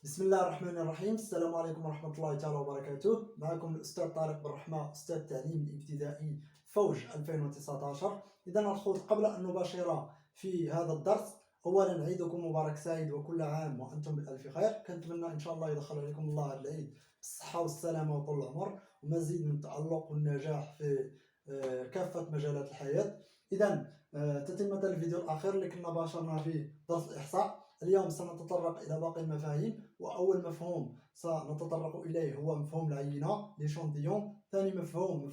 بسم الله الرحمن الرحيم. السلام عليكم ورحمة الله تعالى وبركاته. معكم الأستاذ طارق بن رحمة، أستاذ التعليم الابتدائي فوج 2019. إذا الأخوة، قبل أن نباشر في هذا الدرس، أولا عيدكم مبارك سعيد وكل عام وأنتم بألف خير. كنتمنى إن شاء الله يدخل عليكم الله هذا العيد بالصحة والسلامة وطول العمر ومزيد من التألق والنجاح في كافة مجالات الحياة. إذا تتمة الفيديو الأخير اللي كنا باشرنا فيه درس الإحصاء. اليوم سنتطرق إلى باقي المفاهيم، وأول مفهوم سنتطرق إليه هو مفهوم العينة ليشونتيون. ثاني مفهوم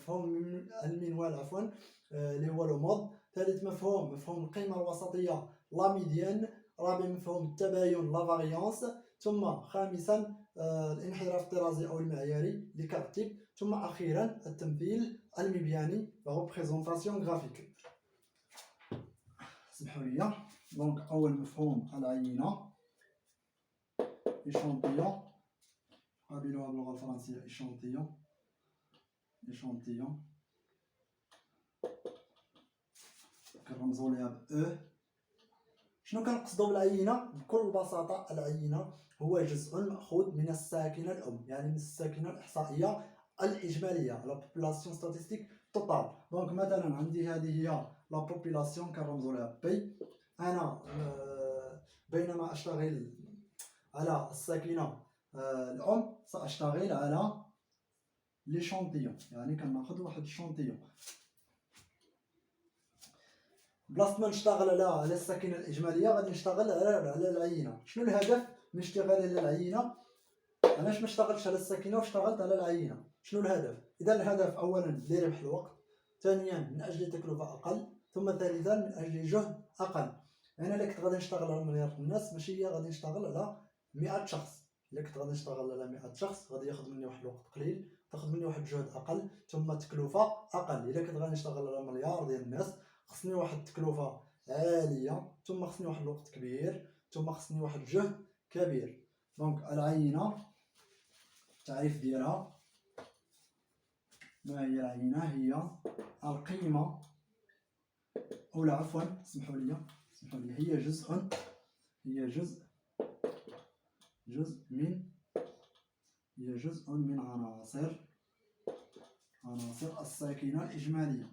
المنوال اللي هو لو مود. ثالث مفهوم القيمة الوسطية لا ميديان. رابع مفهوم التباين لا فاريانس. ثم خامسا الانحراف الطرازي أو المعياري لكارتيب. ثم أخيرا التمثيل المبياني ريبريزونطاسيون غرافيك. اسمحوا لي. دونك أول مفهوم العينة إشونتيون، قابلوها باللغة الفرنسية إشونتيون. كنرمزو ليها ب أو. شنو كنقصدو بالعينة؟ بكل بساطة العينة هو جزء مأخوذ من الساكنة الأم، يعني من الساكنة الإحصائية الإجمالية، لا بوبولاسيون ستاتيستيك توتال. دونك مثلا عندي هذه هي لا بوبولاسيون كنرمزو لها بي. أنا بينما أشتغل على الساكنة الأم سأشتغل على ليشونتيون، يعني كناخذ واحد الشونتيون. بلاصة ما نشتغل على الساكنة الإجمالية غادي نشتغل على العينة. شنو الهدف من اشتغالي على العينة؟ علاش ما اشتغلتش على الساكنة واشتغلت على العينة؟ شنو الهدف؟ إذا الهدف أولا لربح الوقت، ثانيا من أجل تكلفة أقل، ثم ثالثا من أجل جهد أقل. يعني إلا كنت غادي نشتغل على مليار الناس ماشي هي غادي نشتغل على 100 شخص. إلا كنت غادي نشتغل على 100 شخص غادي ياخذ مني واحد الوقت قليل، تاخذ مني واحد الجهد أقل، ثم تكلفة أقل. إلا كنت غادي نشتغل على مليار ديال الناس خصني واحد التكلفة عالية، ثم خصني واحد الوقت كبير، ثم خصني واحد الجهد كبير. دونك العينة التعريف ديالها، ما هي العينة؟ هي القيمة، أو لا عفوا اسمحوا لي، هي جزء من عناصر الساكنة الإجمالية.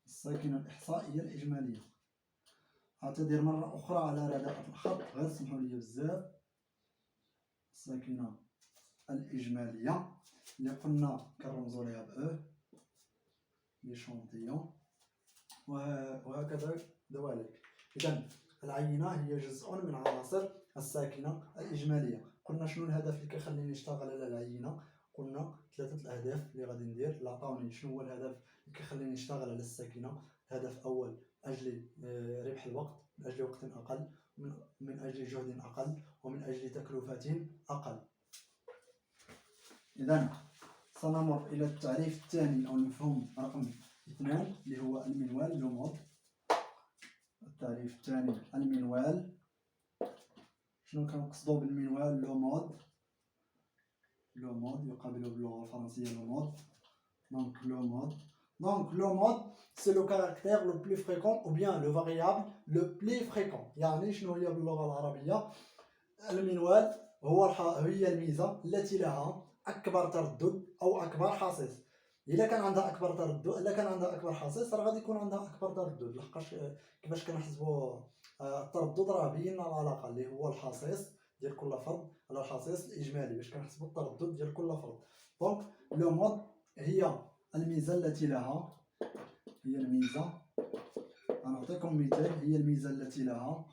الساكنة الإحصائية الإجمالية. أعتذر مرة أخرى على رداءة الخط، غير سمحوا لي بزاف. الساكنة الإجمالية اللي قلنا كنرمزو ليها ب أو، ليشونتيون، وهكذا دواليك. إذا العينة هي جزء من عناصر الساكنة الإجمالية. قلنا شنو الهدف اللي كيخليني نشتغل على العينة؟ قلنا ثلاثة الأهداف اللي غادي ندير، اللي عطاوني شنو هو الهدف اللي كيخليني نشتغل على الساكنة. هدف أول أجل ربح الوقت، من أجل وقت أقل، من أجل جهد أقل، ومن أجل تكلفة أقل. إذا سنمر إلى التعريف الثاني أو المفهوم رقم 2 اللي هو المنوال لو مود. التعريف الثاني المنوال. شنو كنقصدو بالمنوال لو مود؟ لو مود يقابله باللغة الفرنسية لو مود. Donc le mode c'est le caractère le plus fréquent ou bien le variable le plus fréquent. يعني شنو هي باللغة العربية؟ المنوال هي الميزة التي لها أكبر تردد أو أكبر حصيص. إلا كان عندها أكبر تردد، إلا كان عندها أكبر حصيص راه غادي يكون عندها أكبر تردد. لحقاش كيفاش كنحسبوا التردد؟ راه بينا العلاقة اللي هو الحصيص ديال كل فرد على الحصيص الإجمالي باش كنحسبوا التردد ديال كل فرد. دونك لو مود هي الميزة التي لها، أعطيكم مثال، هي الميزة التي لها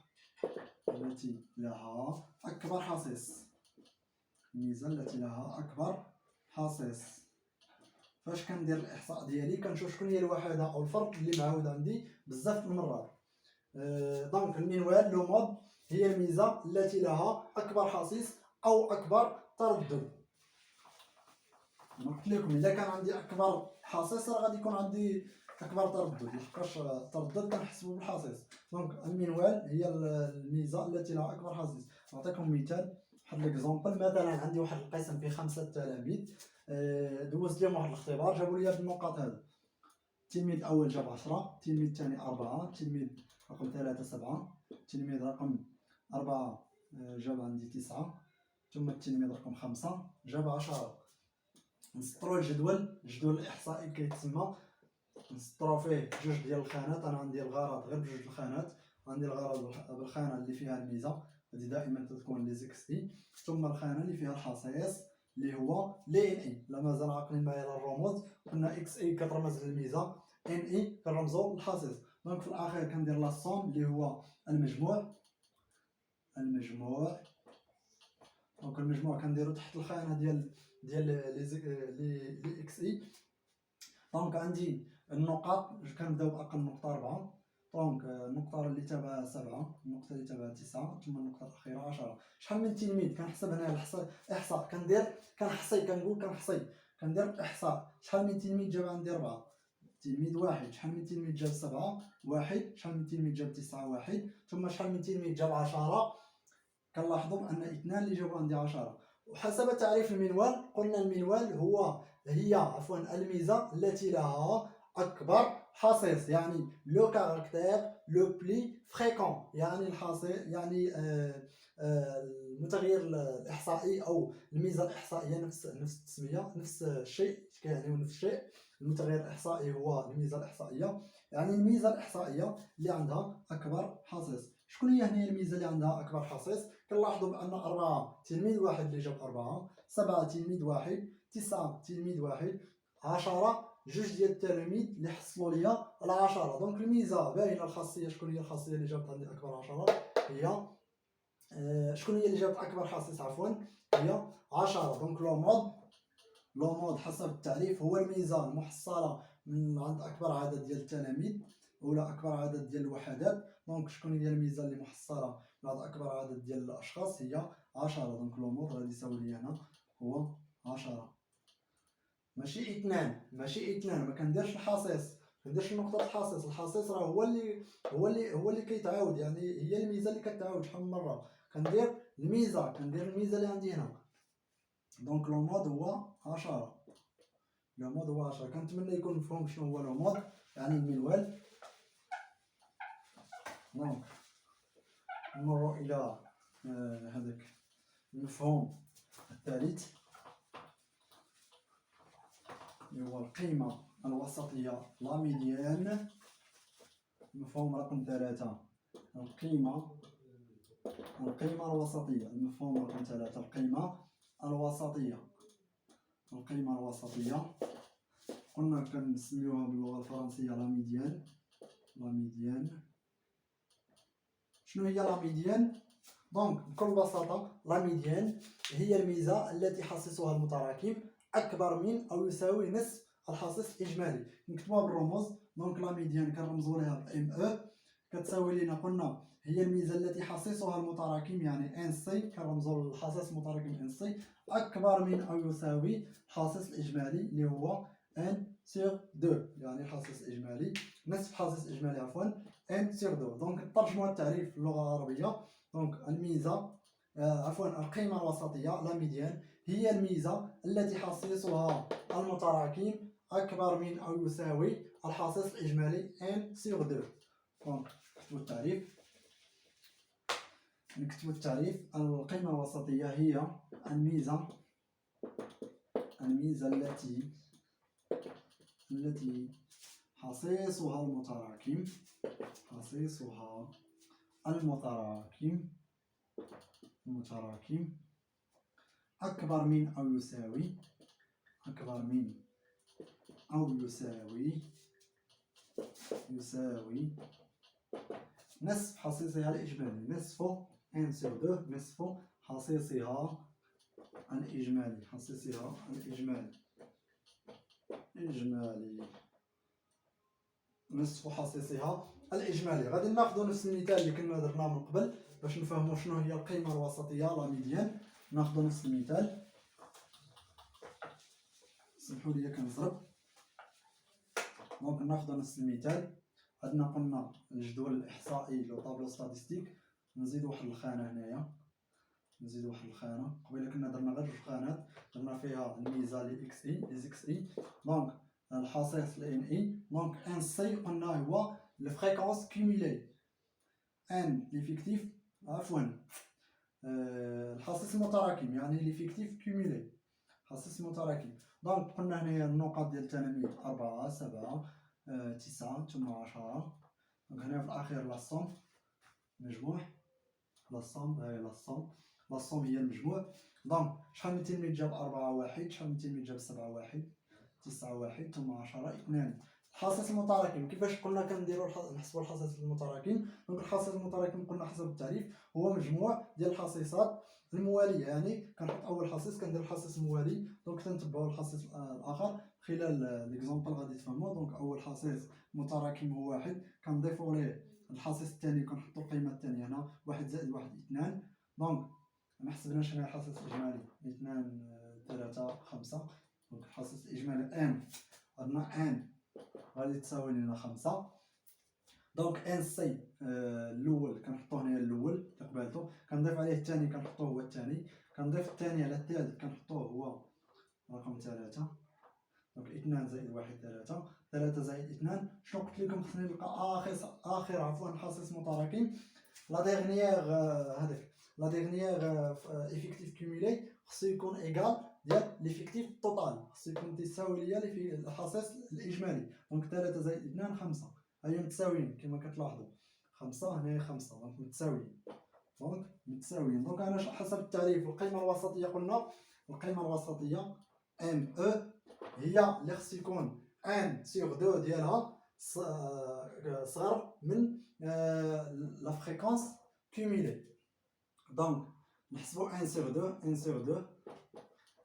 أكبر حصيص. الميزة التي لها أكبر حصيص. فاش كندير الإحصاء ديالي كنشوف شكون هي الوحدة أو الفرد اللي معاود عندي بزاف المرات. دونك المنوال لو مود هي الميزة التي لها أكبر حصيص أو أكبر تردد. قلت لكم إلا كان عندي أكبر حصيص راه غادي يكون عندي أكبر تردد، لحقاش التردد كنحسبو بالحصيص. دونك المنوال هي الميزة التي لها أكبر حصيص. نعطيكم مثال، واحد ليكزومبل. مثلا عندي واحد القسم فيه 5 تلاميذ، دوزت لهم واحد الاختبار جابوا لي هاد النقاط هادو. التلميذ الأول جاب 10، التلميذ الثاني 4، التلميذ رقم 3 7، التلميذ رقم 4 جاب عندي 9، ثم التلميذ رقم 5 جاب 10. نسطرو الجدول الإحصائي كيتسمى، نسطرو فيه جوج ديال الخانات. أنا عندي الغرض غير بجوج الخانات، عندي الغرض بالخانة اللي فيها الميزة، هذه دائما تكون لي زيكس اي، ثم الخانة اللي فيها الخصائص اللي هو لي ان اي. لا مازال عاقلين معايا على الرموز، قلنا اكس اي كترمز للميزة، ان اي كنرمزو للخصيص. دونك في الأخير كندير لا سوم اللي هو المجموع. دونك المجموع كنديرو تحت الخانة ديال لي اكس اي. دونك عندي النقاط كنبداو بأقل نقطة 4، دونك النقطة اللي تابعها 7، النقطة اللي تابعها 9، ثم النقطة الأخيرة 10. شحال من تلميذ كنحسب هنا الإحصاء، كندير إحصاء. شحال من تلميذ جاب عندي 4، تلميذ واحد. شحال من تلميذ جاب 7؟ واحد. شحال من تلميذ جاب 9؟ واحد. ثم شحال من تلميذ جاب 10؟ كنلاحظوا أن 2 اللي جابوا عندي 10. وحسب تعريف المنوال قلنا المنوال هي الميزة التي لها أكبر حصيص، يعني لو كاركتير لو بلي فريكون، يعني الحصيص، يعني المتغير الإحصائي أو الميزة الإحصائية، نفس التسمية، نفس الشيء، كيعنيو نفس الشيء. المتغير الإحصائي هو الميزة الإحصائية، يعني الميزة الإحصائية اللي عندها أكبر حصيص. شكون هي هنا الميزة اللي عندها أكبر حصيص؟ كنلاحظوا بأن 4 تلميذ واحد اللي جاب 4، 7 تلميذ واحد، 9 تلميذ واحد، 10 جوج ديال التلاميذ اللي حصلوا ليا على 10. دونك الميزة باينة. الخاصية، شكون هي الخاصية اللي جابت عندي أكبر 10؟ هي شكون هي اللي جابت أكبر حصيص؟ هي 10. دونك لو مود حسب التعريف هو الميزة المحصلة من عند أكبر عدد ديال التلاميذ ولا أكبر عدد ديال الوحدات. دونك شكون هي الميزة اللي محصلة من عند أكبر عدد ديال الأشخاص؟ هي 10. دونك لو مود غادي يساوي لي هنا هو 10، ماشي 2. ما كنديرش الحصيص، ما كنديرش نقطة الحصيص. الحصيص راه هو اللي كيتعاود، يعني هي الميزة اللي كتعاود شحال من مرة. كندير الميزة اللي عندي هنا. دونك لو مود هو 10. كنتمنى يكون مفهوم شنو هو لو مود، يعني المنوال. دونك نمروا الى هذاك المفهوم الثالث اللي هو القيمة الوسطية لا ميديان. المفهوم رقم 3 القيمة الوسطية. المفهوم رقم 3 القيمة الوسطية. قلنا كنسميوها باللغة الفرنسية لا ميديان. شنو هي لا ميديان؟ دونك بكل بساطة لا ميديان هي الميزة التي حصيصها المتراكم أكبر من أو يساوي نصف الحصيص الإجمالي. نكتبوها بالرموز. دونك لا ميديان كنرمزو ليها بام او، كتساوي لينا قلنا هي الميزة التي حصيصها المتراكم يعني ان سي، كنرمزو للحصيص المتراكم ان سي، أكبر من أو يساوي الحصيص الإجمالي اللي هو ان سيغ دو، يعني الحصيص الإجمالي نصف الحصيص الإجمالي ان سيغ دو. دونك ترجموا التعريف في اللغة العربية. دونك الميزة القيمة الوسطية لا ميديان هي الميزة التي حصيصها المتراكم أكبر من أو يساوي الحصيص الإجمالي ان سيغ دو. دونك نكتبو التعريف. القيمة الوسطية هي الميزة التي حصيصها المتراكم أكبر من أو يساوي نصف حصيصها الإجمالي. نصف ان سور دو، نصف حصيصها الإجمالي. نصف حصيصها الإجمالي. غادي ناخذ نفس المثال اللي كنا درناه من قبل باش نفهموا شنو هي القيمة الوسطية لا ميديان. ناخذ نفس المثال، سمحوا لي كنزرب. دونك ناخذ نفس المثال. عندنا قلنا الجدول الإحصائي لو طابلو ستاتيستيك. نزيد واحد الخانة هنايا، قبيله كنا درنا غير جوج خانات، درنا فيها الميزة لي اكس اي. دونك الحصيص ال NI. دونك ان سي قلنا هو الفريكونس كيميلي، ان ليفيكتيف عفوا الحصيص المتراكم يعني ليفيكتيف كيميلي، حصيص متراكم. دونك قلنا هنايا النقاط ديال التلاميذ 4 7 9 ثم 10. دونك هنا في الاخير لاصوم مجموع، لاصوم هاي لاصوم هي المجموع. دونك شحال من تلميذ جاب 4 1، شحال من تلميذ جاب 7 1 9 1 ثم 10 2. الحصيص المتراكم كيفاش قلنا كنديروا نحسبوا الحصيص المتراكم؟ دونك الحصيص المتراكم قلنا حسب التعريف هو مجموع ديال الحصيصات المواليه، يعني كنحط اول حصيص كندير الحصيص الموالي. دونك تنتبعوا الحصيص الاخر خلال ليكزامبل غادي تفهموا. دونك اول حصيص متراكم هو 1، كنضيفوا ليه الحصيص الثاني كنحطوا القيمه الثانيه هنا 1 زائد 1 2. دونك ما حسبناش هنا الحصيص الاجمالي 2 3 5. دونك الحصيص الاجمالي ان عندنا ان غادي تساوي لنا 5. دونك ان سي الاول كنحطوه هنايا الاول اللي قبالته، كنضيف عليه الثاني كنحطوه هو الثاني، كنضيف الثاني على الثالث كنحطوه هو رقم 3. دونك 2 زائد 1 3، 3 زائد 2. شنو قلت لكم؟ خصني نلقى اخر حصيص متراكم. لا ديرنيير هذاك لا ديرنيير افيكتيف كوميلي خصو يكون ايكال ديال ليفيكتيف توتال، خصو يكون تساوي ليا في الحصيص الاجمالي. دونك 3 زائد 2 5، هاهي متساويين كما كتلاحظوا. 5 هنايا 5، دونك متساويين. دونك انا حسب التعريف القيمه الوسطيه قلنا القيمه الوسطيه ام او هي اللي خص يكون 1 سور 2 ديالها صغر من لا فريكونس كوميلي. دونك نحسبوا 1 سور 2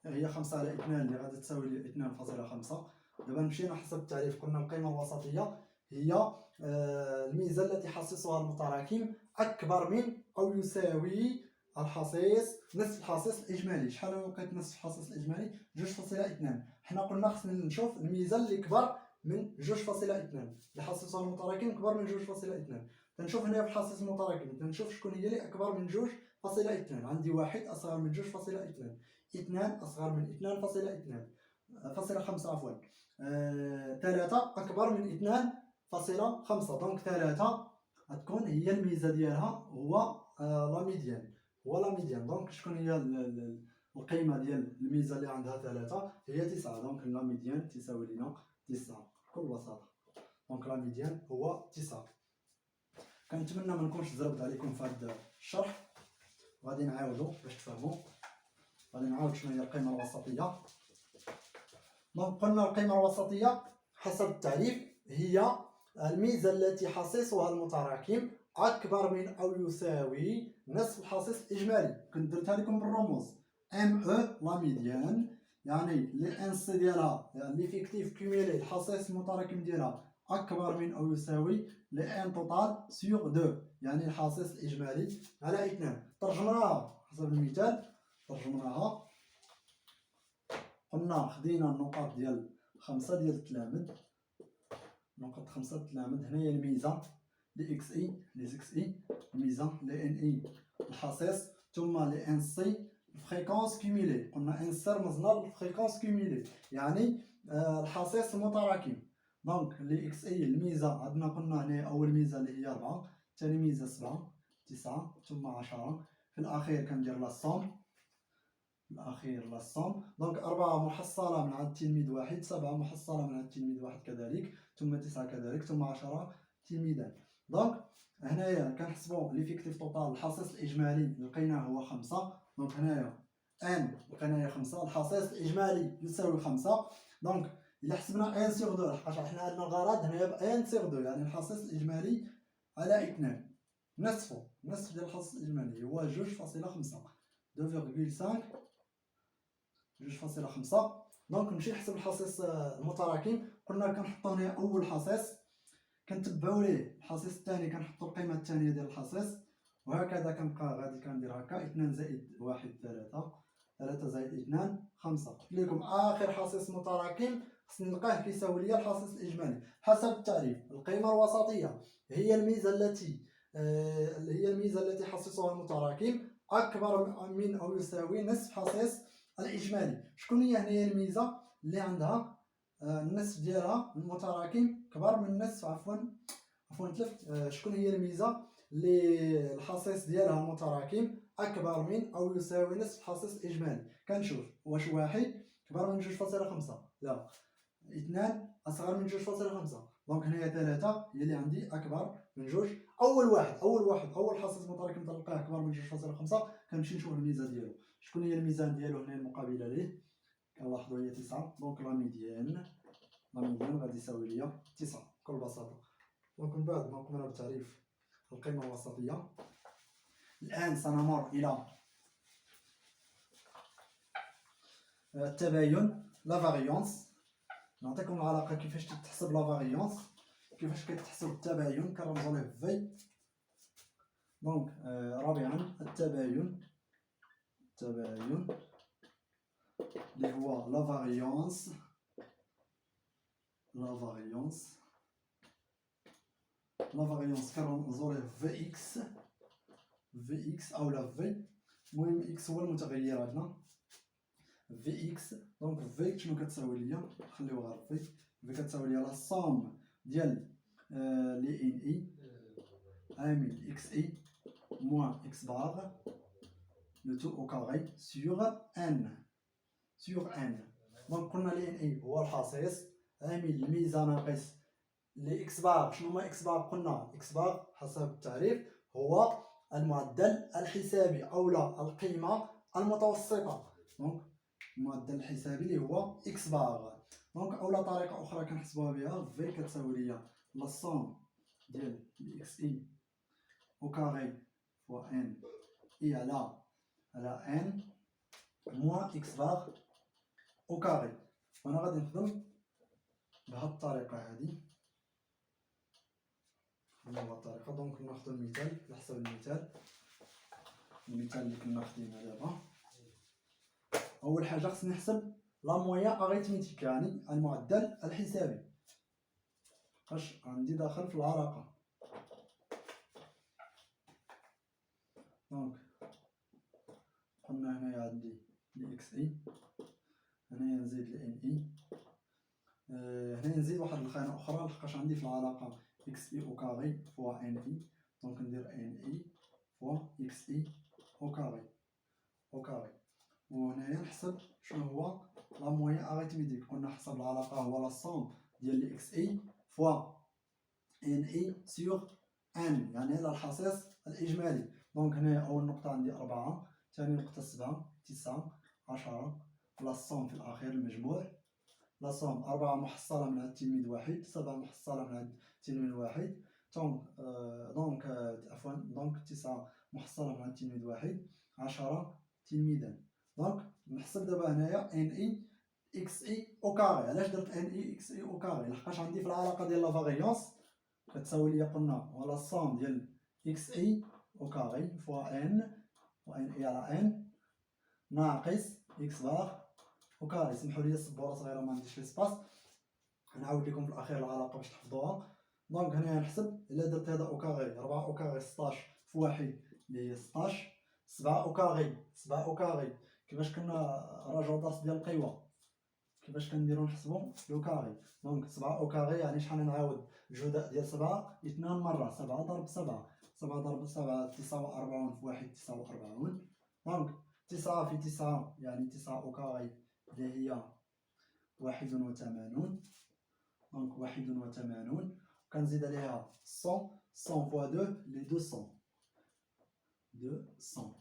هي 5 على 2 اللي غادي تساوي لي 2.5. دابا مشينا حسب التعريف قلنا القيمه الوسطيه هي الميزه التي يحصصها المتراكم اكبر من او يساوي الحصيص نصف الحصيص الاجمالي. شحال انا لقيت نصف الحصيص الاجمالي؟ 2.2. حنا قلنا خصنا نشوف الميزه اللي كبر من 2.2 اللي حصصها المتراكم كبر من 2.2. تنشوف هنا في الحصيص المتراكم تنشوف شكون هي اللي اكبر من 2.2. عندي 1 اصغر من 2.2، 2 اصغر من 2.5 عفوا، 3 اكبر من 2.5. دونك 3 غتكون هي الميزه ديالها هو لا ميديان، دونك شكون هي القيمه ديال الميزه اللي عندها 3 هي 9. دونك لا ميديان تساوي لنا 9 بكل بساطه. دونك لا ميديان هو 9. كنتمنى ما نكونش زربت عليكم في هذا الشرح. غادي نعاودو باش تفهموا. غادي نعاود شنو هي القيمه الوسطيه. دونك قلنا القيمه الوسطيه حسب التعريف هي الميزه التي حصيصها المتراكم اكبر من او يساوي نصف الحصيص الاجمالي. كنت درتها لكم بالرموز ام او لا ميديان، يعني لي ان سي ديالها ليفيكتيف كوميلي الحصيص المتراكم ديالها اكبر من او يساوي لي ان توتال سور 2، يعني الحصيص الاجمالي على 2. ترجمناها حسب المثال، ترجمناها قلنا خدينا النقاط ديال 5 ديال التلامذ، نقاط 5 التلامذ. هنايا الميزه لي اكس اي لي زكس اي، الميزه لي ان اي الحصيص، ثم لي ان سي الفريكونس كوميلي. قلنا ان سي رمزنا الفريكونس كوميلي يعني الحصيص المتراكم. دونك لي اكس اي الميزه عندنا قلنا هنا اول ميزه اللي هي 4، ثاني ميزه 7 9 ثم 10. في الاخير كندير لا صوم، لا صوم. دونك 4 محصله من عند تلميذ واحد، 7 محصله من عند تلميذ واحد كذلك، ثم 9 كذلك، ثم 10 تلميذان. دونك هنايا كنحسبوا ليفيكتيف توتال الحصيص الاجمالي لقيناه هو 5. دونك هنايا ان لقيناه 5، الحصيص الاجمالي يساوي 5. دونك الا حسبنا ان سور 2 لحقاش حنا عندنا الغرض هنايا ب ان سور 2 يعني الحصيص الاجمالي على 2، نصف ديال الحصيص الاجمالي هو 2.5 2.5. دونك نمشي نحسب الحصيص المتراكم. قلنا كنحطو هنا اول حصيص كنتبعو ليه الحصيص الثاني كنحطو القيمه الثانيه ديال الحصيص، وهكذا كنبقى غادي كندير هكا 2 زائد 1 3، 3 زائد 2 5. قلت لكم اخر حصيص متراكم خصني نلقاه كيساوي ليا الحصيص الاجمالي حسب التعريف. القيمه الوسطيه هي الميزه التي حصصها المتراكم اكبر من او يساوي نصف حصيص الاجمالي. شكون هي هنايا الميزه اللي عندها النصف ديالها المتراكم كبر من النصف، عفوا تلفت. شكون هي الميزه اللي الحصيص ديالها المتراكم اكبر من او يساوي نصف الحصيص الاجمالي؟ كنشوف واش واحد كبر من 2.5، لا، اثنان اصغر من 2.5. دونك هنايا 3 هي اللي عندي اكبر من 2. اول حصيص متراكم تلقاه اكبر من 2.5، كنمشي نشوف الميزه ديالو. شكون هي الميزان ديالو هنا المقابله ليه؟ كنلاحظوا هي 9. دونك لا ميديان غادي يساوي ليا 9 بكل بساطه. دونك من بعد ما قمنا بتعريف القيمه الوسطيه، الان سنمر الى التباين، لا فاريونس. نعطيكم العلاقه كيفاش تتحسب لا فاريونس، كيفاش كتحسب التباين، كنرمزوا ليه في. دونك رابعا التباين اللي هو لا فاريونس كنرمزوا ليه في اكس او لا في. المهم اكس هو المتغير عندنا في اكس. دونك في شنو كتساوي ليا؟ خليوها غير في كتساوي ليا لا صوم ديال لي ان اي عامل اكس اي موان اكس بار لو تو او كاري سيغ ان. دونك قلنا لي ان اي هو الحصيص عامل الميزه ناقص لي اكس بار. شنو هما اكس بار؟ قلنا اكس بار حسب التعريف هو المعدل الحسابي او لا القيمه المتوسطه. دونك المعدل الحسابي اللي هو اكس بار. دونك اولا طريقه اخرى كنحسبوها بها في كتساوي ليا لا صوم ديال اكس اي او كاري فوا ان اي على ان موان اكس بار او كاري. وانا غادي نخدم بهاد الطريقه هادي. الطريقه دونك ناخذ المثال على حسب المثال اللي كنا خدينا دابا. اول حاجه خصني نحسب لا مويان اريتميتيك، يعني المعدل الحسابي. اش عندي داخل في العلاقه؟ دونك قلنا هنايا عندي لي اكس اي، هنايا نزيد لي ان اي، هنايا نزيد واحد الخانه اخرى لحقاش عندي في العلاقه اكس اي او كاري فوا ان اي. دونك ندير ان اي فوا اكس اي او كاري. وهنايا نحسب شنو هو لا مويان اريتميتيك. قلنا حسب العلاقه هو لا صوم ديال لي اكس اي فوا ان اي سيغ ان، يعني على الحصيص الاجمالي. دونك هنايا اول نقطه عندي 4، ثاني نقطه 7، 9، 10. لا صوم في الاخير المجموع، لا صوم 4 محصله من عند التلميذ واحد، 7 محصله من عند التلميذ واحد. دونك عفوا دونك 9 محصله من عند التلميذ واحد، 10 تلميذان. دونك نحسب دابا هنايا ان اي اكس اي او كاري. علاش درت ان اي اكس اي او كاري؟ لحقاش عندي في العلاقه ديال لا فاريونس كتساوي ليا قلنا ولا الصوم ديال اكس اي او كاري فوا ان، وان اي على ان ناقص اكس بار او كاري. سمحوا لي السبوره صغيره ما عنديش ليسباس، نعاود لكم في الاخير العلاقه باش تحفظوها. دونك هنا نحسب الا درت هذا او كاري 4 او كاري 16 في 1 اللي هي 16، 7 او كاري كيفاش كنا راجعوا الدرس ديال القوى كيفاش كنديروا نحسبوا لو كاري. دونك 7 او كاري يعني شحال نعاود الجداء ديال 7 2 مره، 7 ضرب 7 ضرب 7 49 في 1 49. دونك 9 في 9 يعني 9 او كاري اللي هي 81. دونك 81 وكنزيد عليها 100 فوا 2 اللي 200.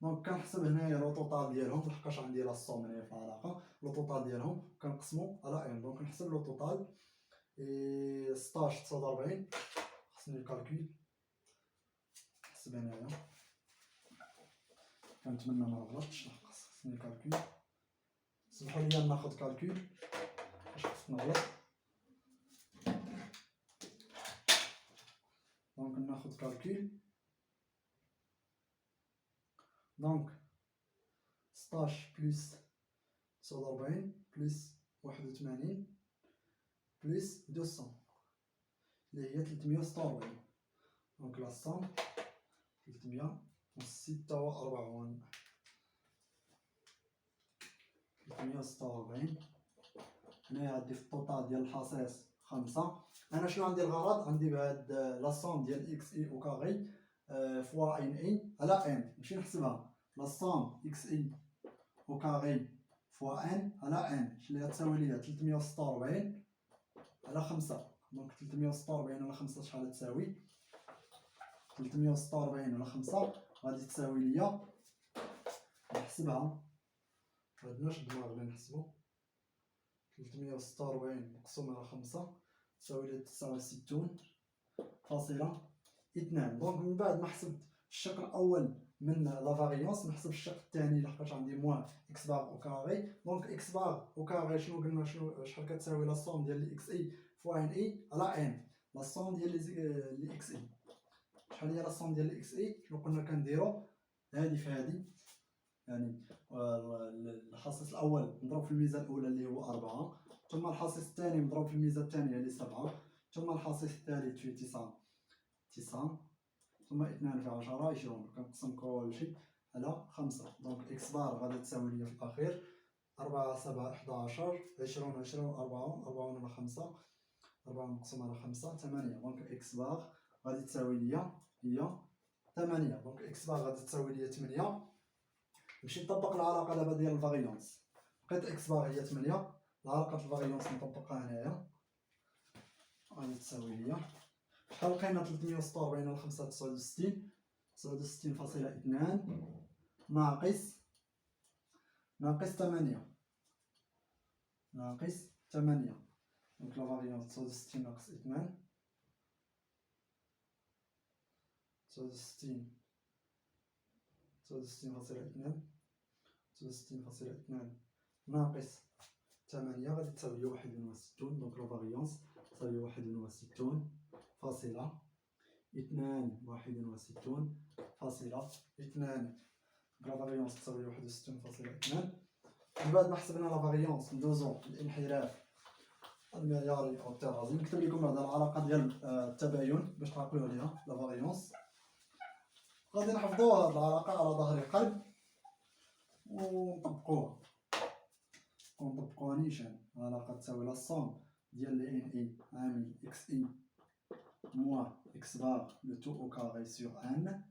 دونك كنحسب هنايا لو توطال ديالهم لحقاش عندي لا صوم هنايا في العلاقه. لو توطال ديالهم كنقسمو على ان. دونك نحسب لو توطال 16 49. خصني الكالكول نحسب هنايا، كنتمنى ما نغلطش، خصني الكالكول. سمحوا لي ناخذ كالكول باش خصني نغلط. دونك ناخذ كالكول. دونك 16 بلس 49 بلس 81 بلس 200 اللي هي 346. دونك لا صوم 346 346 هنايا غادي في الطوطال ديال الحصيص 5. انا شنو عندي الغرض؟ عندي بهاد لا سوم ديال اكس اي او كاري فوا ان اي على ان، نمشي نحسبها لا سوم اكس اي او كاري فوا ان على ان اللي غتساوي ليا 346 على 5. دونك 346 على 5 شحال تساوي؟ 346 على 5 غادي تساوي ليا، نحسبها معندناش الدماغ اللي نحسبو، 346 مقسوم على 5 تساوي لي 69.2. دونك من بعد ما حسبت الشق الاول من لا فاريونس نحسب الشق الثاني لحقاش عندي موان اكس بار او كاري. دونك اكس بار او كاري شنو قلنا شحال كتساوي لا سوم ديال لي اكس اي فوا ان اي على ان. لا سوم ديال لي اكس اي شحال هي لا سوم ديال لي اكس اي؟ شنو قلنا كنديرو هادي في هادي، يعني الحصيص الاول نضرب في الميزه الاولى اللي هو 4، ثم الحصيص الثاني نضرب في الميزه الثانيه اللي 7، ثم الحصيص الثالث في 9، ثم 2 في 10 20. كنقسم كلشي على 5. دونك اكس بار غادي تساوي لي في الاخير 4 7 11 20 20 40 40 على 5 4 مقسوم على 5 8. دونك اكس بار غادي تساوي لي هي 8. دونك اكس بار غادي تساوي لي 8. نمشي نطبق العلاقه دابا ديال الفاريونس، لقيت اكس بار هي 8، العلاقه الفاريونس نطبقها هنايا غادي تساوي لي شحال لقينا؟ 346 على 5 69، 69.2 ناقص 8 ناقص 8. دونك لا فاريونس 69 ناقص 2 69.2 ناقص 8 غادي تساوي 61. دونك لا فاريونس تساوي 61 فاصلة 2 61.2. لا فاريونس تساوي 61.2. من بعد ما حسبنا لا فاريونس ندوزو للانحراف المعياري او الترازي. نكتب لكم هذه العلاقه ديال التباين باش تعقلوا عليها لا فاريونس. غادي نحفظوا هذه العلاقه على ظهر قلب ونطبقوها نيشان. العلاقه تساوي لا سوم ديال ان اي عامل اكس اي موان اكس بار لو تو او كاري سور ان،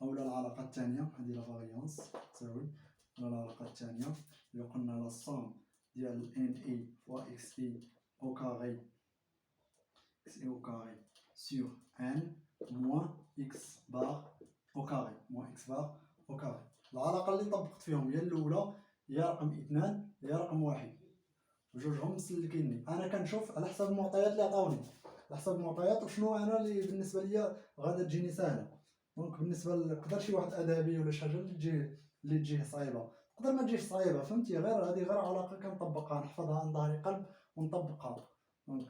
اولا العلاقه الثانيه هذه لا فاريونس تساوي العلاقه الثانيه اللي قلنا لا سوم ديال ان اي فوا اكس اي او كاري سور ان موان اكس بار او كاري العلاقه اللي طبقت فيهم هي الاولى، هي رقم 2 هي رقم 1، جوجهم مسلكيني. انا كنشوف على حسب المعطيات اللي عطاوني، على حسب المعطيات وشنو انا اللي بالنسبه ليا غادا تجيني سهله. دونك بالنسبه نقدر شي واحد ادبي ولا شي حاجه اللي تجيه صعيبه، تقدر ما تجيش صعيبه، فهمتي؟ غير علاقه كنطبقها نحفظها عن ظهر قلب ونطبقها. دونك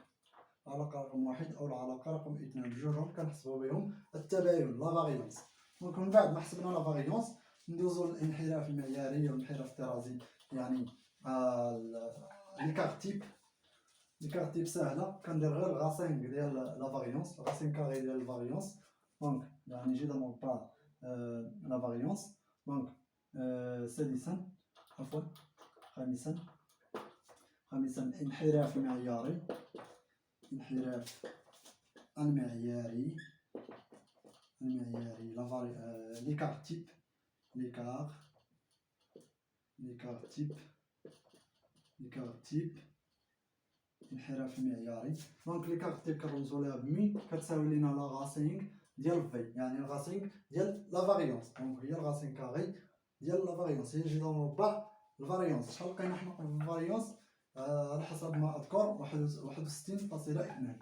العلاقه رقم 1 او العلاقه رقم 2 بجوجهم كنحسبوا بهم التباين لا فاريونس. دونك من بعد ما حسبنا لا فاريونس ندوزو للانحراف المعياري والانحراف الطرازي، يعني لي كارت تيب ساهله. كندير غير الغاسينغ ديال لا فاريونس، الغاسينغ كاري ديال الفاريونس. دونك يعني نجي دون با لا فاريونس. دونك سادسا عفوا خامسا انحراف معياري، لي كارت تيب انحراف معياري. دونك لي كارت تيب كنرمزو لها بمي، كتساوي لينا لا غاسينغ ديال في، يعني الغاسينغ ديال لا فاريونس. دونك هي الغاسينغ كاري ديال لا فاريونس، هي نجي نربع الفاريونس. شحال لقينا حنا في الفاريونس؟ على حسب ما اذكر 61.2.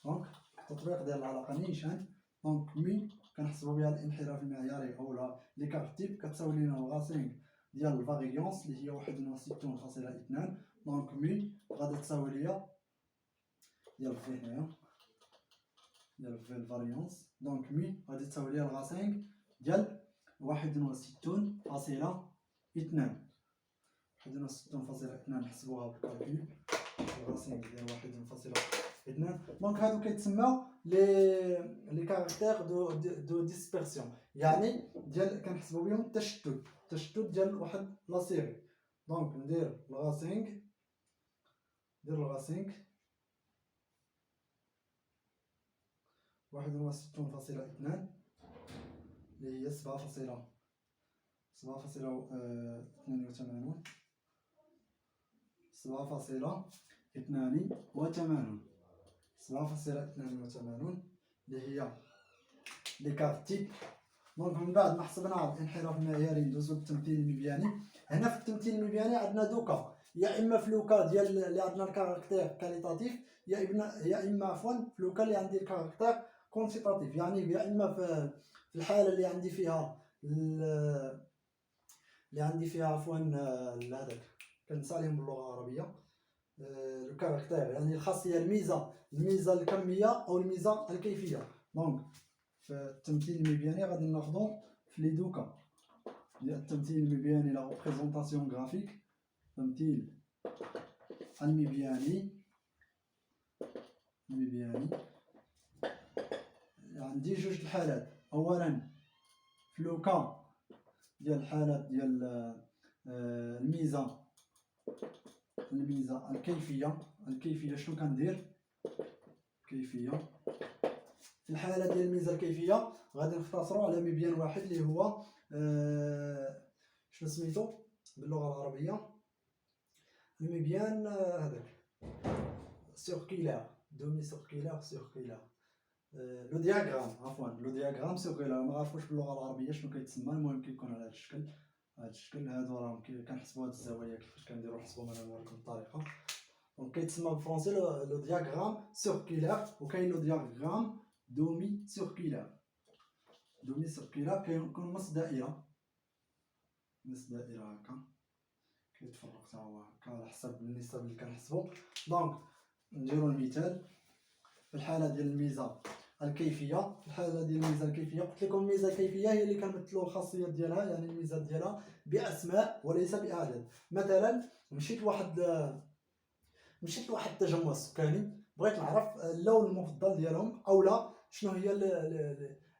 دونك التطبيق ديال العلاقه نيشان. دونك مي كنحسبوا بها الانحراف المعياري او لي كارت تيب كتساوي لينا الغاسينغ ديال الفاريونس اللي هي 61.2. دونك مي غادي تساوي ليا ديال في هنايا ديال في الفاريونس. دونك مي غادي تساوي ليا الغاسينغ ديال 61.2. 61.2 نحسبوها بالكالكول، الغاسينغ ديال 1.2. دونك هادو كيتسمى لي كاركتير دو ديسبيرسيون، يعني ديال كنحسبوا بهم التشتت ديال واحد لا سيري. دونك ندير الغاسينغ دير لغا 5 61.2 اللي هي 7.82 اللي هي لي كارت تيب. دونك من بعد ما حسبنا الانحراف المعياري ندوزو للتمثيل المبياني. هنا في التمثيل المبياني عندنا دوكا، يا اما في لوكا ديال اللي عندنا الكاركتير كاليتاتيف، يا اما عفوا في لوكا اللي عندي الكاركتير كونسيتاتيف، يعني يا اما في الحاله اللي عندي فيها عفوا هذاك كنسى عليهم باللغه العربيه، الكاركتير يعني الخاصيه الميزه الكميه او الميزه الكيفيه. دونك في التمثيل المبياني غادي ناخذو في لي دوكا ديال التمثيل المبياني لا ريبريزونطاسيون غرافيك. التمثيل المبياني عندي جوج الحالات. اولا في لوكا ديال الحالات ديال الميزه الكيفيه شنو كندير؟ كيفيه. في الحاله ديال الميزه الكيفيه غادي نختصروا على مبيان واحد اللي هو شنو سميتو باللغه العربيه؟ المبيان هذاك سيركيلار، دومي سيركيلار، لو دياغرام، عفوا لو دياغرام سيركيلار. ما عرفوش باللغه العربيه شنو كيتسمى، المهم كيكون على هذا الشكل. هادو راهم كنحسبوا هاد الزوايا كيفاش كنديروا نحسبوا. انا نوريكم الطريقه. دونك كيتسمى بالفرونسي لو دياغرام سيركيلار، وكاين لو دياغرام دومي سيركيلار. كيكون نص دائره هكا كيتفرق حتى هو هكا على حسب النسب اللي كنحسبوا. دونك نديروا المثال في الحاله ديال الميزه الكيفيه. قلت لكم الميزه الكيفيه هي اللي كنمثلوا الخاصيات ديالها، يعني الميزات ديالها باسماء وليس باعداد. مثلا مشيت لواحد التجمع سكاني، بغيت نعرف اللون المفضل ديالهم اولا شنو هي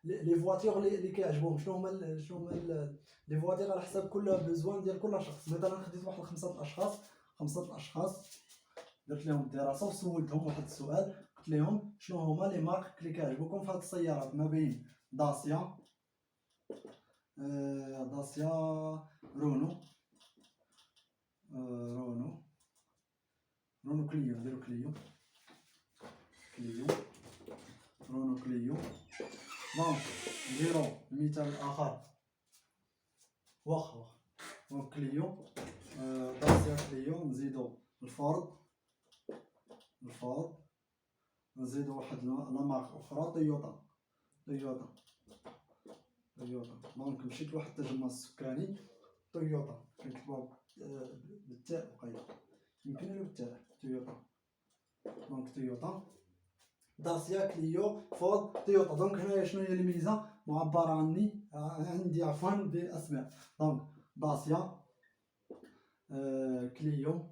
لي فواتور اللي كيعجبهم، شنو هما لي فواتور على حسب كل بزوان ديال كل شخص. مثلا خديت واحد خمسة الاشخاص درت لهم دراسه وسولتهم واحد السؤال، قلت لهم شنو هما لي مارك اللي كيعجبوكم في هاد السيارات، ما بين داسيا رونو كليو، نديرو كليو رونو كليو. دونك نديرو المثال الاخر واخا كليو داسيا كليو، نزيدو الفورد، نزيدو واحد لا مارك اخرى تويوتا. دونك مشيت لواحد التجمع السكاني تويوتا، كنكتبوها بالتاء وقيلا، يمكن له بالتاء تويوتا. دونك تويوتا داسيا كليو فورد تويوتا. دونك هنايا شنو هي الميزه معبره عندي عفوا باسماء. دونك داسيا كليو،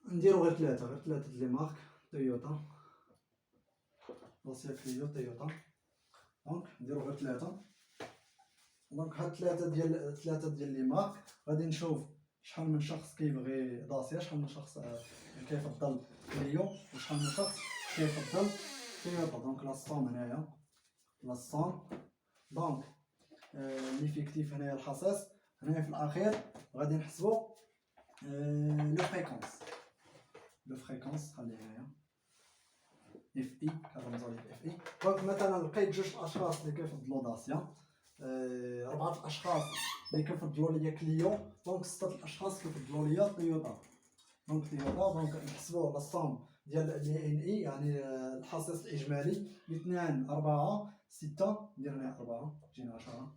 نديرو غير ثلاثه لي مارك تويوتا، داسيا كليو تويوتا. دونك نديرو غير ثلاثه. دونك هاد ثلاثه ديال لي مارك غادي نشوف شحال من شخص كيبغي داسيا، شحال من شخص كيفضل كليو، وشحال من شخص كيفضل تويوتا. دونك لاصوم هنايا لاصوم. دونك ليفيكتيف هنايا الحصيص. هنايا في الاخير غادي نحسبوا لو فريكونس خليه هنايا اف اي، كنرمزو ليه اف اي. دونك مثلا لقيت جوج الاشخاص اللي كيفضلوا داسيا، 4 الاشخاص اللي كيفضلوا ليا كليو، دونك 6 الاشخاص كيفضلوا ليا تويوتا. دونك نحسبوا لاصوم ديال لي ان اي، يعني الحصيص الاجمالي 2 4 6، درنا 4 جينا 10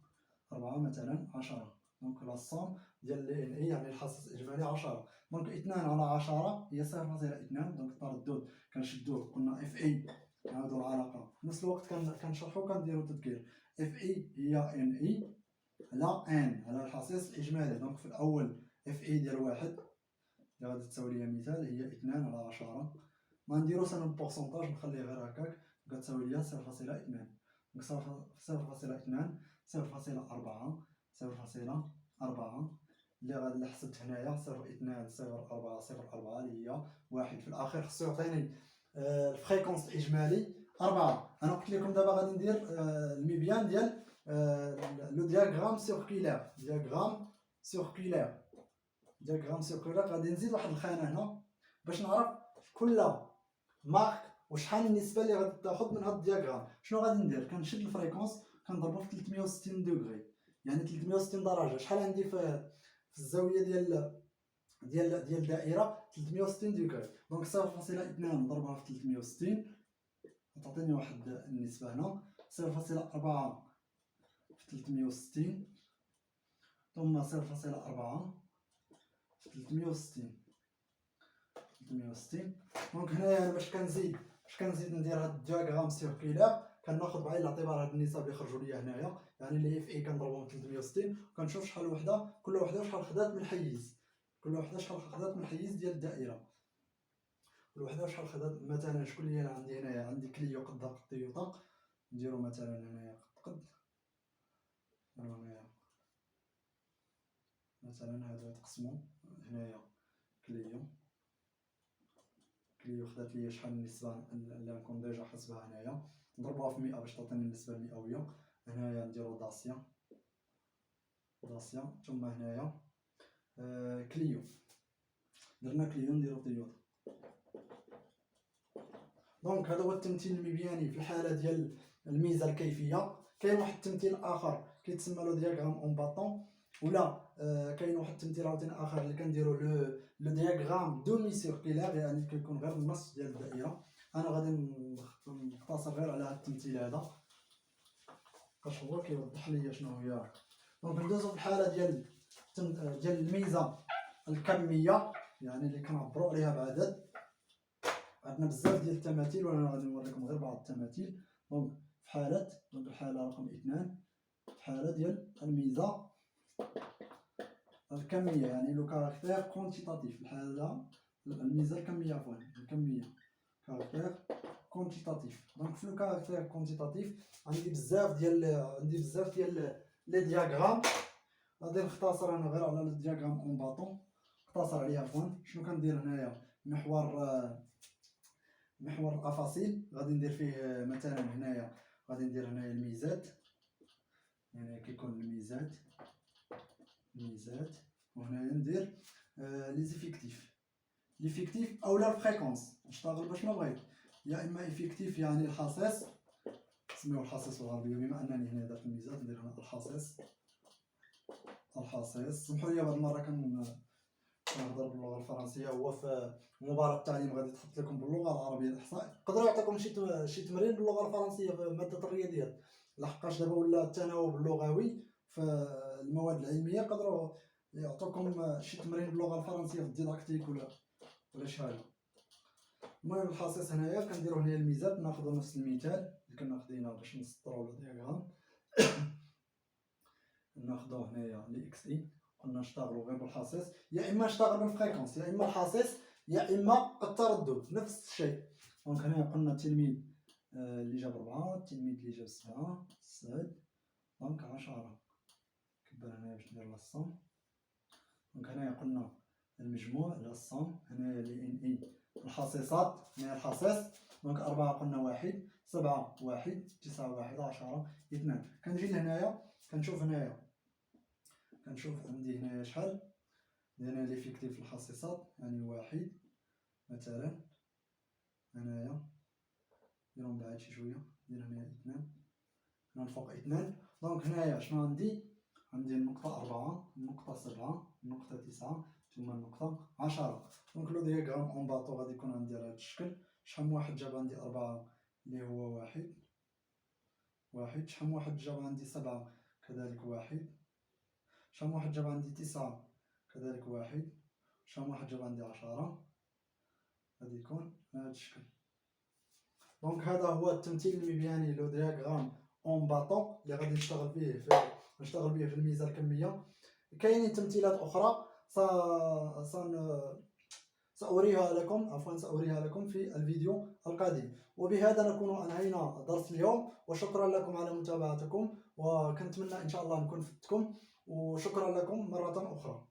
4 مثلا 10. دونك لاصوم ديال لي ان اي يعني الحصيص الاجمالي 10. دونك 2 على 10 هي 0.2. دونك التردد كنشدوه قلنا اف اي، نعاودو العلاقه في نفس الوقت كنشرحو كنديرو تذكير. اف اي هي ان اي على ان على الحصيص الاجمالي. دونك في الاول اف اي ديال 1 اللي غادي تساوي ليا مثال هي 2 على 10. ما نديروش انا البورسونتاج، نخليه غير هكاك، كتساوي ليا 0.2. دونك 0.2 0.4 0.4 اللي حسبت هنايا 0.20404 اللي هي 1 في الاخير خصو يعطيني الفريكونس الاجمالي 4. انا قلت لكم دابا غادي ندير المبيان ديال لو دياغرام سيركولير. دياغرام سيركولير غادي نزيد واحد الخانه هنا باش نعرف كل مارك وشحال النسبه اللي غادي تاخذ من هذا الدياغرام. شنو غادي ندير؟ كنشد الفريكونس كنضربو في 360 دوغري، يعني 360 درجه. شحال عندي في الزاويه ديال الدائره؟ 360 دوغري. دونك 0.2 نضربها في 360 تعطيني واحد النسبه هنا 0.4 في 360 ثم 0.4 في 360. دونك هنايا باش كنزيد ندير هاد الدياغرام سيركولير كناخذ بعين الاعتبار هاد النسب اللي خرجوا لي هنايا، يعني اللي في اي كنضربهم 360 وكنشوف شحال وحده كل وحده شحال خدات من الحيز، ديال الدائره. كل وحده شحال خدات. مثلا شكون اللي انا عندي هنايا؟ عندي كليو قد طيوطا، نديرو مثلا هنايا قد هنايا مثلا هادو يتقسموا هنايا كليو خدات ليا شحال النسبه اللي نكون ديجا حسبها هنايا، نضربوها في 100 باش تعطيني النسبه المئويه. هنايا نديرو داسيا ثم هنايا كليو، درنا كليو نديرو طيوطا. دونك هذا هو التمثيل المبياني في الحاله ديال الميزه الكيفيه. كاين واحد التمثيل اخر كيتسمى له دياغرام اون باتون، ولا كاين واحد التمثيل عاوتاني اخر اللي كنديرو لو دياغرام دومي سيركولير، يعني كيكون غير النص ديال الدائره. انا غادي نقتصر غير على هذا التمثيل هذا باش هو كيوضح لي شنو هي. دونك ندوزو في الحاله ديال الميزه الكميه، يعني اللي كنعبروا عليها بعدد. عندنا بزاف ديال التماثيل وانا غادي نوريكم غير بعض التماثيل. دونك في حاله الحاله رقم 2 الحاله ديال الميزه الكميه، يعني لو كاركتير كونتيتاتيف. الحاله الميزه الكميه عفوا كاركتير كونتيتاتيف. دونك في لو كاركتير كونتيتاتيف عندي بزاف ديال لي دياغرام. غادي نختصر انا غير على الدياغرام اون باطون، نختصر عليه عفوا. شنو كندير هنايا؟ محور الافاصيل غادي ندير فيه مثلا هنايا غادي ندير هنايا الميزات، يعني كيكون الميزات وهنايا ندير لي زيفيكتيف اولا الفريكونس. نشتغل باش ما بغيت، يا اما افيكتيف يعني الحصيص، نسميوه الحصيص بالعربيه. بما انني هنا درت الميزات ندير هنا الحصيص. سمحوا لي هاد المره كنهضر باللغه الفرنسيه، هو في مباراة التعليم غادي تحط لكم باللغه العربيه الاحصاء. يقدروا يعطيكم شي تمرين باللغه الفرنسيه في ماده الرياضيات، لحقاش دابا ولا التناوب اللغوي في المواد العلميه، يقدروا يعطوكم شي تمرين باللغه الفرنسيه في الديداكتيك ولا شي حاجه. المهم الحصيص هنايا كنديروا هنا الميزات، ناخذوا نفس المثال اللي كنا خديناه باش نسطروا الدياغرام. ناخذوا هنايا لي اكس اي، قلنا نشتغلوا غير بالحصيص، يا اما نشتغل بالفريكونس، يا اما الحصيص، يا اما التردد، نفس الشيء. دونك هنايا قلنا التلميذ اللي جاب 4، التلميذ اللي جاب 7 زائد دونك 10. كبر هنايا باش ندير الصم. دونك هنايا قلنا المجموع على الصم. هنايا لي ان اي الحصيصات، هنايا الحصيص. دونك 4 قلنا 1، 7 1، 9 1، 10 2. كنجي لهنايا كنشوف عندي هنايا شحال. هنا ليفيكتيف في الحصيصات يعني 1 مثلا. هنايا نديرهم بعاد شي شويه، ندير هنايا 2 هنا الفوق 2. دونك هنايا شنو عندي النقطه 4، النقطه 7، النقطه 9 ثم النقطه 10. دونك لو دياغرام اون باطو غادي يكون عندي على هذا الشكل. شحال من واحد جاب عندي 4 اللي هو 1. شحال من واحد جاب عندي 7 كذلك 1. شحال من واحد جاب عندي 9 كذلك 1. شحال من واحد جاب عندي 10 غادي يكون على هذا الشكل. دونك هذا هو التمثيل المبياني لو دياغرام اون باطون اللي غادي نشتغل به في الميزه الكميه. كاينين تمثيلات اخرى سأريها لكم في الفيديو القادم. وبهذا نكون انهينا درس اليوم، وشكرا لكم على متابعتكم، وكنتمنى ان شاء الله نكون فدتكم، وشكرا لكم مرة أخرى.